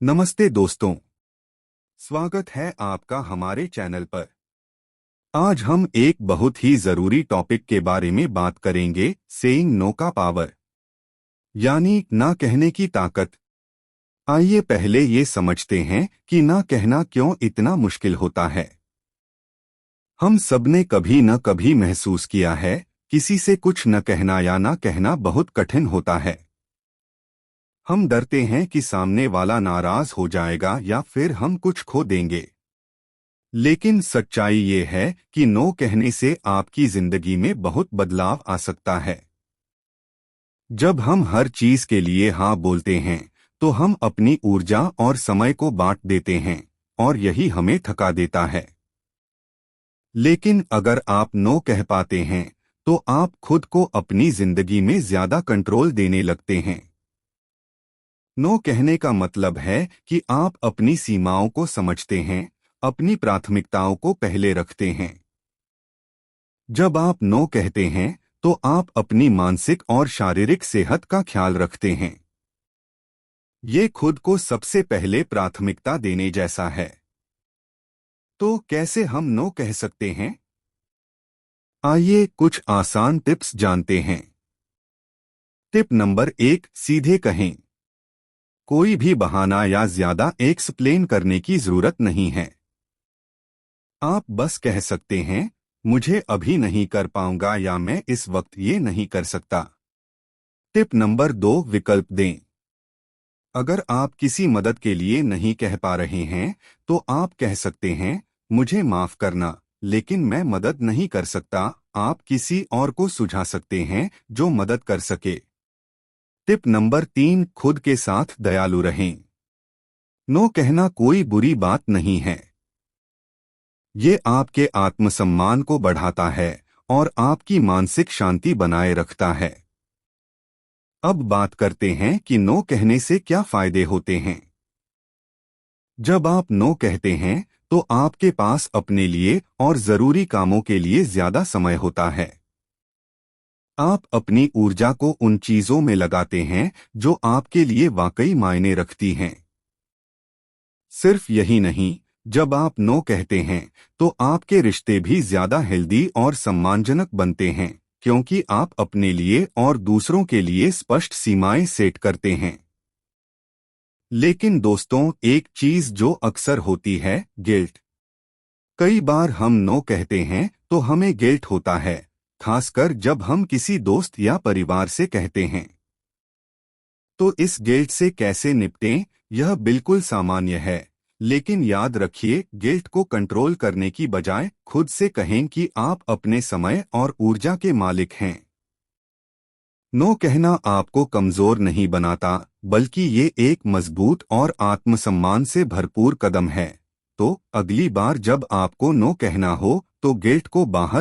नमस्ते दोस्तों, स्वागत है आपका हमारे चैनल पर। आज हम एक बहुत ही जरूरी टॉपिक के बारे में बात करेंगे, सेइंग नो का पावर, यानी ना कहने की ताकत। आइए पहले ये समझते हैं कि ना कहना क्यों इतना मुश्किल होता है। हम सबने कभी न कभी महसूस किया है, किसी से कुछ न कहना या ना कहना बहुत कठिन होता है। हम डरते हैं कि सामने वाला नाराज हो जाएगा या फिर हम कुछ खो देंगे। लेकिन सच्चाई ये है कि नो कहने से आपकी जिंदगी में बहुत बदलाव आ सकता है। जब हम हर चीज के लिए हाँ बोलते हैं, तो हम अपनी ऊर्जा और समय को बांट देते हैं, और यही हमें थका देता है। लेकिन अगर आप नो कह पाते हैं, तो आप खुद को अपनी जिंदगी में ज्यादा कंट्रोल देने लगते हैं। नो कहने का मतलब है कि आप अपनी सीमाओं को समझते हैं, अपनी प्राथमिकताओं को पहले रखते हैं। जब आप नो कहते हैं, तो आप अपनी मानसिक और शारीरिक सेहत का ख्याल रखते हैं। ये खुद को सबसे पहले प्राथमिकता देने जैसा है। तो कैसे हम नो कह सकते हैं? आइए कुछ आसान टिप्स जानते हैं। टिप नंबर 1, सीधे कहें। कोई भी बहाना या ज्यादा एक्सप्लेन करने की जरूरत नहीं है। आप बस कह सकते हैं, मुझे अभी नहीं कर पाऊंगा या मैं इस वक्त ये नहीं कर सकता। टिप नंबर 2, विकल्प दें। अगर आप किसी मदद के लिए नहीं कह पा रहे हैं, तो आप कह सकते हैं, मुझे माफ करना, लेकिन मैं मदद नहीं कर सकता। आप किसी और को सुझा सकते हैं जो मदद कर सके। टिप नंबर 3, खुद के साथ दयालु रहें। नो कहना कोई बुरी बात नहीं है। ये आपके आत्मसम्मान को बढ़ाता है और आपकी मानसिक शांति बनाए रखता है। अब बात करते हैं कि नो कहने से क्या फायदे होते हैं। जब आप नो कहते हैं, तो आपके पास अपने लिए और जरूरी कामों के लिए ज्यादा समय होता है। आप अपनी ऊर्जा को उन चीजों में लगाते हैं जो आपके लिए वाकई मायने रखती हैं। सिर्फ यही नहीं, जब आप नो कहते हैं, तो आपके रिश्ते भी ज्यादा हेल्दी और सम्मानजनक बनते हैं, क्योंकि आप अपने लिए और दूसरों के लिए स्पष्ट सीमाएं सेट करते हैं। लेकिन दोस्तों, एक चीज जो अक्सर होती है, गिल्ट। कई बार हम नो कहते हैं तो हमें गिल्ट होता है, खासकर जब हम किसी दोस्त या परिवार से कहते हैं। तो इस गिल्ट से कैसे निपटें, यह बिल्कुल सामान्य है। लेकिन याद रखिए, गिल्ट को कंट्रोल करने की बजाय खुद से कहें कि आप अपने समय और ऊर्जा के मालिक हैं। नो कहना आपको कमजोर नहीं बनाता, बल्कि ये एक मजबूत और आत्मसम्मान से भरपूर कदम है। तो अगली बार जब आपको नो कहना हो, तो गिल्ट को बाहर